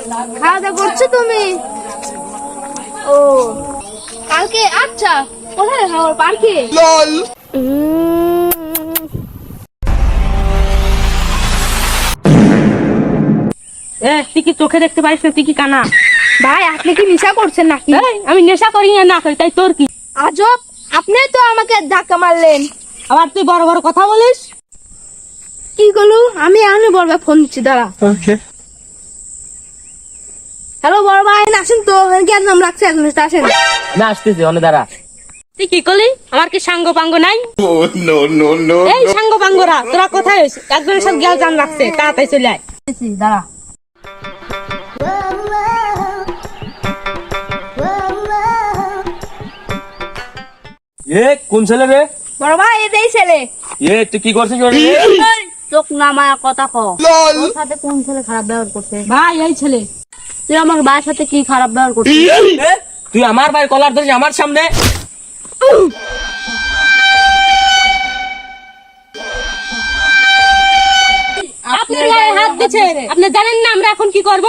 খাওয়া দাওয়া করছো তুমি? ও কালকে, আচ্ছা কোথায় খাওয়ার? পার্কে? তুই কি চোখে দেখতে পারিস না? তুই কি কানা? ভাই আপনি কি নেশা করছেন নাকি? আমি নেশা করি না করি তাই তোর কি? আজব, আপনি তো আমাকে ধাক্কা মারলেন। আবার তুই বড় বড় কথা বলিস। কি করলু? আমি এখনই বড় ভাই ফোন দিচ্ছি, দাঁড়া। হ্যালো বড় ভাই, আসেন তো। কি নাম রাখছে? আসেন। আমি আসতেছি, অনেক দাঁড়া। তুই কি করলি? আমার কি সাঙ্গ পাঙ্গ নাই? এই সাঙ্গ পাঙ্গরা তোরা কোথায় হয়েছে? একজনের সাথে গেল জান রাখছে, তাড়াতাড়ি চলে আয়। দাঁড়া। কোন ছেলে রে? বড় ভাই এই ছেলে। তুই কি করছিস? চোখ নামায় কথা কও। তোর সাথে কোন ছেলে খারাপ ব্যবহার করছে? ভাই এই ছেলে। তুই আমার ভাইয়ের সাথে কি খারাপ ব্যবহার করছিস? তুই আমার ভাই কলার ধরিস আমার সামনে? আপনি গায়ে হাত দিচ্ছে, আপনি জানেন না আমরা এখন কি করব?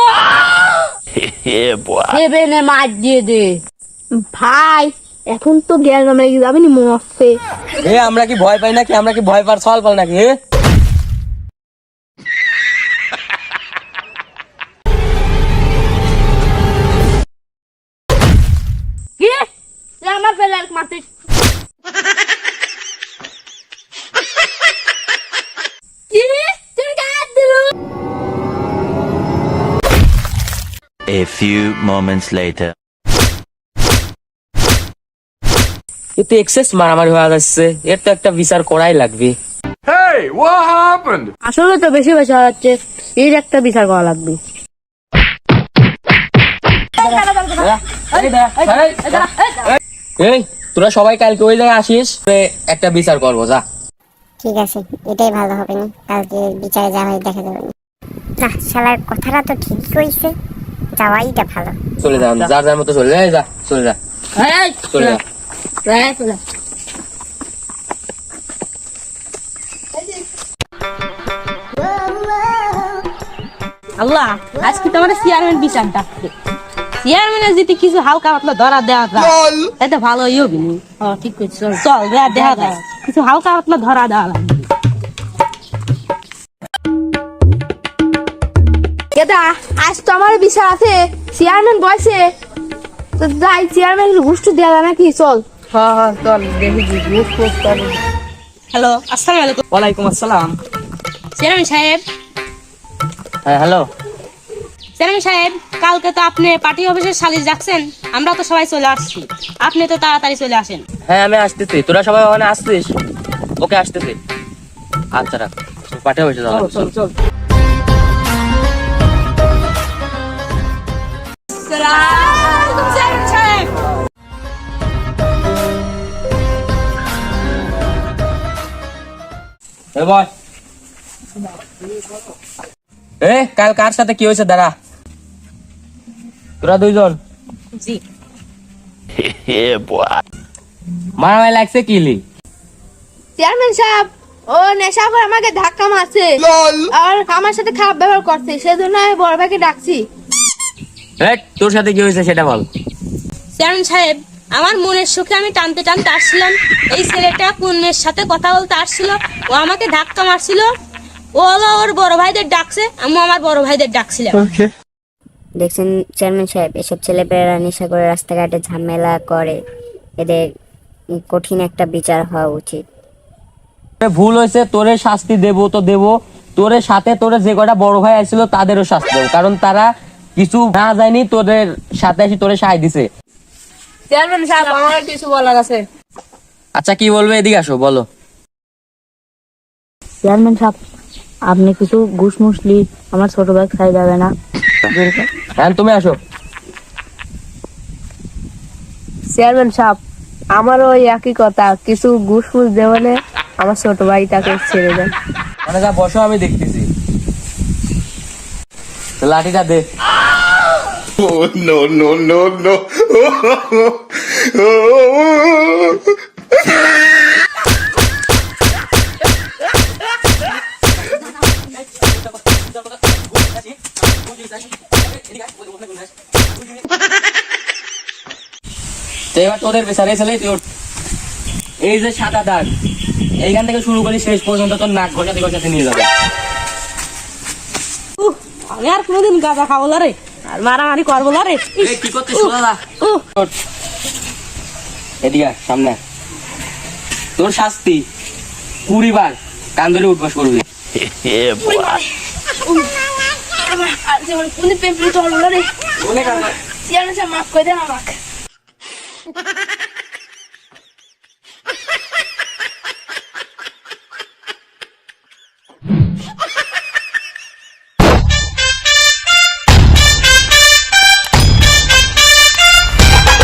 সেভেনে মার দিয়ে দে। ভাই এখন তো জ্ঞান নামে যাবে নি মরছে। আমরা কি ভয় পাই নাকি? আমরা কি ভয় পার সওয়াল পাল নাকি? কি? তুই আমার প্লেয়ার মারছিস? কি? তুই গায়ে হাত দিলু? A few moments later. কিন্তু এক্সেস মারামারি হয়ে যাচ্ছে, এর তো একটা বিচার করাই লাগবে। আসলে তো বেশি বেশি হচ্ছে, এর একটা বিচার করা লাগবে। এই তোরা সবাই কালকে ওই জায়গায় আসিস, একটা বিচার করবো, যা। ঠিক আছে, এটাই ভালো হবে না, কালকে বিচারে যা হয় দেখা যাবে। না শালার কথাটা তো ঠিক কইছে, যাওয়াইটা ভালো। চলে যা, যার যার মতো চলে যা, চলে যা, চলে যা। আল্লাহ আজকে তোমার চেয়ারম্যান বিচার ডাকছে। চেয়ারম্যানের যদি কিছু হালকা পাতলা ধরা দেওয়া যায় তাই তো ভালোই হবে। ঠিক করছিস। চল দেখা যায়, কিছু হালকা পাতলা ধরা দেওয়া লাগবে। কেদা আজ তো আমার বিচার আছে, চেয়ারম্যান বয়সে তো যাই, চেয়ারম্যান ঘুষ দেওয়া যায় নাকি? চল। হ্যাঁ চল দেখি ঘুষ ফুস করে। হ্যালো, আসসালামু আলাইকুম। ওয়ালাইকুম আসসালাম। চেয়ারম্যান সাহেব। হ্যাঁ হ্যালো। চেয়ারম্যান সাহেব, কালকে তো আপনি পার্টি অফিসের সালিশ রাখছেন, আমরা তো সবাই চলে আসছি, আপনি তো তাড়াতাড়ি চলে আসেন। হ্যাঁ আমি আসতেছি, তোরা সবাই ওখানে আসছিস? ওকে আসতেছি। আচ্ছা রাখ, পাঠিয়ে বসে যাও। চল চল। চেয়ারম্যান সাহেব। কাল কার সাথে কি হয়েছে দাঁড়া? তোরা দুইজন জি। মারামারি লাগছে কিলি? চেয়ারম্যান সাহেব ও নেশা করে আমাকে ধাক্কা মারছে আর আমার সাথে খারাপ ব্যবহার করছে, সেজন্য আমি বড় ভাইকে ডাকছি। তোর সাথে কি হয়েছে সেটা বল। চেয়ারম্যান সাহেব, আমার মনের সুখে আমি টানতে টানতে আসছিলাম, এই ছেলেটা কোন মেয়ের সাথে কথা বলতে আসছিল, ও আমাকে ধাক্কা মারছিল, ও হলো ওর বড় ভাইদের ডাকছে, আমি আমার বড় ভাইদের ডাকছিলাম। দেখছেন চেয়ারম্যান সাহেব, এসব ছেলেপেলেরা নেশা করে রাস্তাঘাটে ঝামেলা করে, এদের কঠিন একটা বিচার হওয়া উচিত। ভুল হয়েছে, তোরে শাস্তি দেবো তো দেবো, তোরে সাথে তোরে যে কটা বড় ভাই আসছিল তাদেরও শাস্তি দেবো, কারণ তারা কিছু না যায়নি, তোদের সাথে এসে তোরে সাহায্য দিছে। চেয়ারম্যান সাহেব আমার কিছু বলার আছে। আচ্ছা কি বলবে, এদিকে আসো, বলো। চেয়ারম্যান সাহেব আপনি কিছু ঘুষ মুসলি আমার ছোট ভাই খাই যাবে না? হ্যাঁ তুমি আসো। চেয়ারম্যান সাহেব আমারও ওই একই কথা, কিছু ঘুষ ফুস দেবলে আমার ছোট ভাই তাকে ছেড়ে দেন। মানে যা বসো, আমি দেখতেছি। লাঠিটা দে। No, no, no, no. তো এবার তোদের বিচারে ছেলে তোর এই যে সাদা দাগ এইখান থেকে শুরু করি শেষ পর্যন্ত তোর নাক ঘষাতে ঘষাতে নিয়ে যাবে। আমি আর কোনোদিন গাঁজা খাবো না রে, আর মারামারি করবো না রে। এই কি করছিস দাদা? এদিকে আয়, সামনে আয়। তোর শাস্তি 20 বার কান ধরে উঠবাস করবি। Yeah, boy. আর যেমন কোন পেপড়ি তো হলো রে, অনেক আর চেয়ারম্যান সাহেব মাফ করে দেন আমাকে।